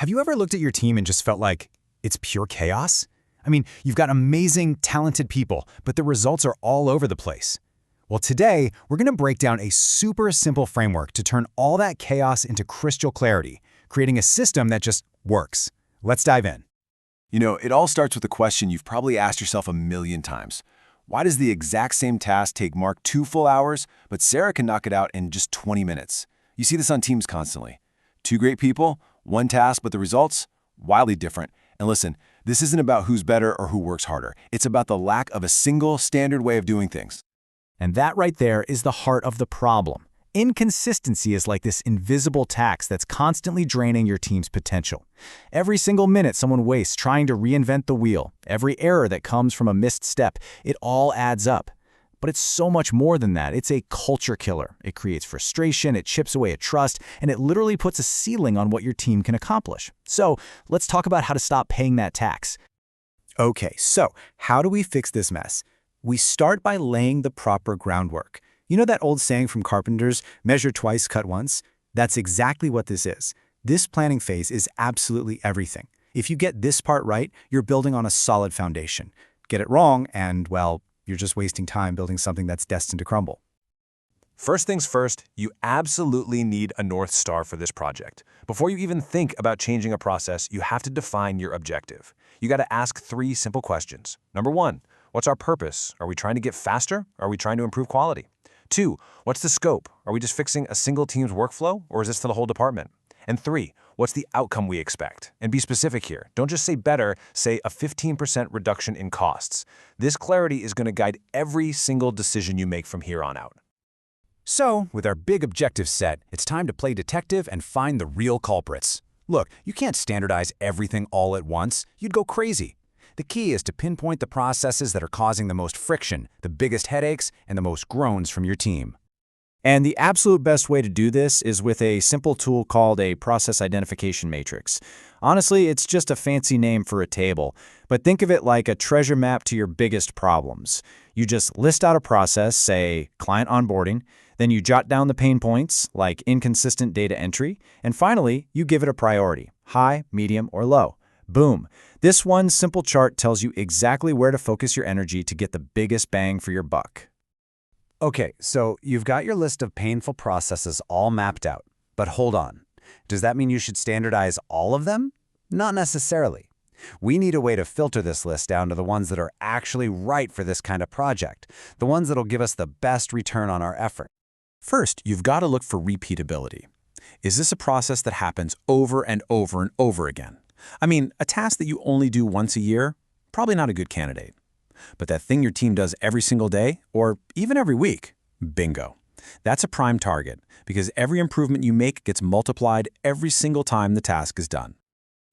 Have you ever looked at your team and just felt like it's pure chaos? I mean, you've got amazing, talented people, but the results are all over the place. Well, today, we're going to break down a super simple framework to turn all that chaos into crystal clarity, creating a system that just works. Let's dive in. You know, it all starts with a question you've probably asked yourself a million times. Why does the exact same task take Mark 2 full hours, but Sarah can knock it out in just 20 minutes? You see this on teams constantly. Two great people, one task, but the results? Wildly different. And listen, this isn't about who's better or who works harder. It's about the lack of a single standard way of doing things. And that right there is the heart of the problem. Inconsistency is like this invisible tax that's constantly draining your team's potential. Every single minute someone wastes trying to reinvent the wheel, every error that comes from a missed step, it all adds up. But it's so much more than that. It's a culture killer. It creates frustration, it chips away at trust, and it literally puts a ceiling on what your team can accomplish. So let's talk about how to stop paying that tax. Okay, so how do we fix this mess? We start by laying the proper groundwork. You know that old saying from carpenters, measure twice, cut once? That's exactly what this is. This planning phase is absolutely everything. If you get this part right, you're building on a solid foundation. Get it wrong, and, well, you're just wasting time building something that's destined to crumble. First things first, you absolutely need a North Star for this project. Before you even think about changing a process, you have to define your objective. You got to ask 3 simple questions. Number 1, what's our purpose? Are we trying to get faster? Are we trying to improve quality? 2, what's the scope? Are we just fixing a single team's workflow, or is this for the whole department? And 3, what's the outcome we expect? And be specific here. Don't just say better, say a 15% reduction in costs. This clarity is going to guide every single decision you make from here on out. So, with our big objectives set, it's time to play detective and find the real culprits. Look, you can't standardize everything all at once. You'd go crazy. The key is to pinpoint the processes that are causing the most friction, the biggest headaches, and the most groans from your team. And the absolute best way to do this is with a simple tool called a process identification matrix. Honestly, it's just a fancy name for a table, but think of it like a treasure map to your biggest problems. You just list out a process, say client onboarding, then you jot down the pain points, like inconsistent data entry, and finally, you give it a priority, high, medium, or low. Boom. This one simple chart tells you exactly where to focus your energy to get the biggest bang for your buck. Okay, so you've got your list of painful processes all mapped out. But hold on. Does that mean you should standardize all of them? Not necessarily. We need a way to filter this list down to the ones that are actually right for this kind of project, the ones that'll give us the best return on our effort. First, you've got to look for repeatability. Is this a process that happens over and over and over again? I mean, a task that you only do once a year? Probably not a good candidate. But that thing your team does every single day, or even every week? Bingo. That's a prime target, because every improvement you make gets multiplied every single time the task is done.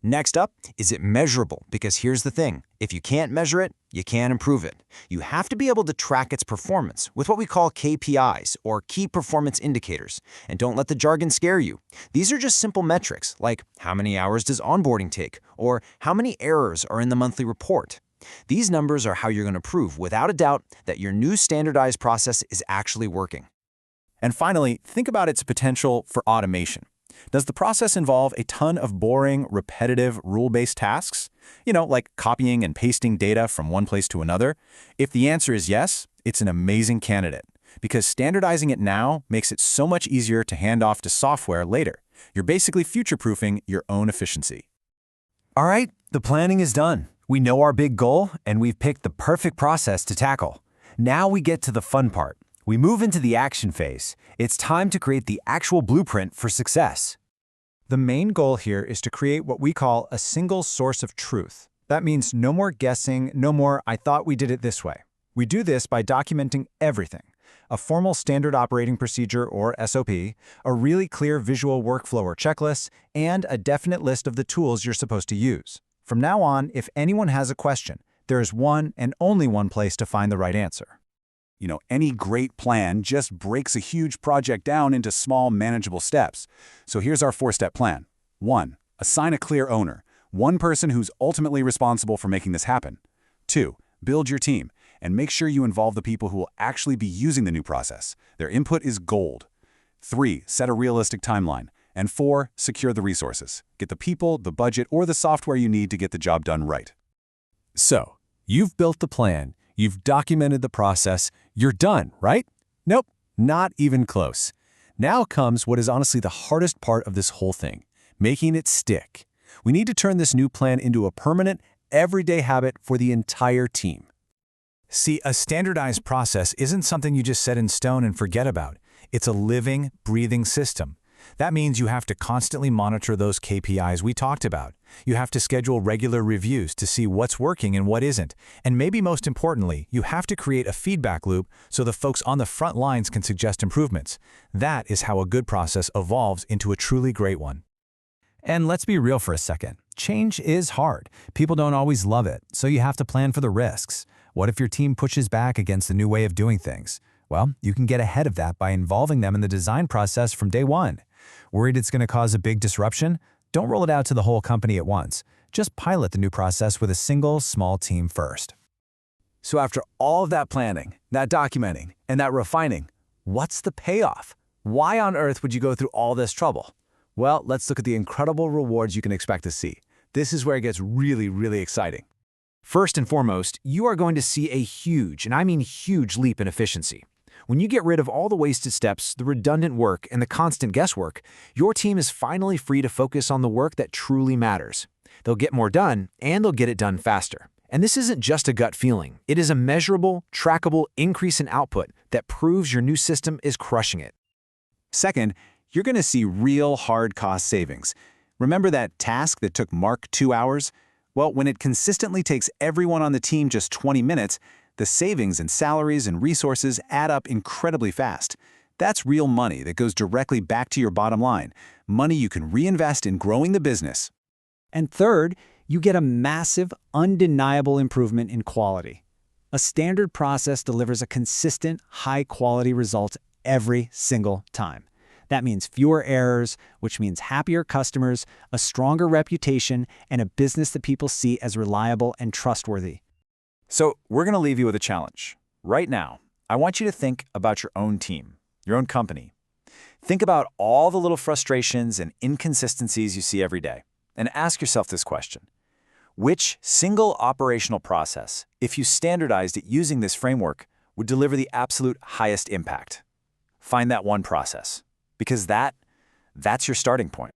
Next up, is it measurable? Because here's the thing. If you can't measure it, you can't improve it. You have to be able to track its performance with what we call KPIs, or key performance indicators. And don't let the jargon scare you. These are just simple metrics, like how many hours does onboarding take, or how many errors are in the monthly report. These numbers are how you're going to prove, without a doubt, that your new standardized process is actually working. And finally, think about its potential for automation. Does the process involve a ton of boring, repetitive, rule-based tasks? You know, like copying and pasting data from one place to another? If the answer is yes, it's an amazing candidate, because standardizing it now makes it so much easier to hand off to software later. You're basically future-proofing your own efficiency. All right, the planning is done. We know our big goal, and we've picked the perfect process to tackle. Now we get to the fun part. We move into the action phase. It's time to create the actual blueprint for success. The main goal here is to create what we call a single source of truth. That means no more guessing, no more "I thought we did it this way." We do this by documenting everything. A formal standard operating procedure, or SOP, a really clear visual workflow or checklist, and a definite list of the tools you're supposed to use. From now on, if anyone has a question, there is one and only one place to find the right answer. You know, any great plan just breaks a huge project down into small, manageable steps. So here's our 4-step plan. 1. Assign a clear owner, one person who's ultimately responsible for making this happen. 2. Build your team, and make sure you involve the people who will actually be using the new process. Their input is gold. 3. Set a realistic timeline. And 4, secure the resources. Get the people, the budget, or the software you need to get the job done right. So, you've built the plan, you've documented the process, you're done, right? Nope, not even close. Now comes what is honestly the hardest part of this whole thing, making it stick. We need to turn this new plan into a permanent, everyday habit for the entire team. See, a standardized process isn't something you just set in stone and forget about. It's a living, breathing system. That means you have to constantly monitor those KPIs we talked about. You have to schedule regular reviews to see what's working and what isn't. And maybe most importantly, you have to create a feedback loop so the folks on the front lines can suggest improvements. That is how a good process evolves into a truly great one. And let's be real for a second. Change is hard. People don't always love it, so you have to plan for the risks. What if your team pushes back against the new way of doing things? Well, you can get ahead of that by involving them in the design process from day one. Worried it's going to cause a big disruption? Don't roll it out to the whole company at once. Just pilot the new process with a single, small team first. So after all of that planning, that documenting, and that refining, what's the payoff? Why on earth would you go through all this trouble? Well, let's look at the incredible rewards you can expect to see. This is where it gets really, really exciting. First and foremost, you are going to see a huge, and I mean huge, leap in efficiency. When you get rid of all the wasted steps, the redundant work, and the constant guesswork, your team is finally free to focus on the work that truly matters. They'll get more done, and they'll get it done faster. And this isn't just a gut feeling. It is a measurable, trackable increase in output that proves your new system is crushing it. Second, you're going to see real hard cost savings. Remember that task that took Mark 2 hours? Well, when it consistently takes everyone on the team just 20 minutes, the savings in salaries and resources add up incredibly fast. That's real money that goes directly back to your bottom line, money you can reinvest in growing the business. And third, you get a massive, undeniable improvement in quality. A standard process delivers a consistent, high-quality result every single time. That means fewer errors, which means happier customers, a stronger reputation, and a business that people see as reliable and trustworthy. So we're going to leave you with a challenge. Right now, I want you to think about your own team, your own company. Think about all the little frustrations and inconsistencies you see every day, and ask yourself this question. Which single operational process, if you standardized it using this framework, would deliver the absolute highest impact? Find that one process, because that's your starting point.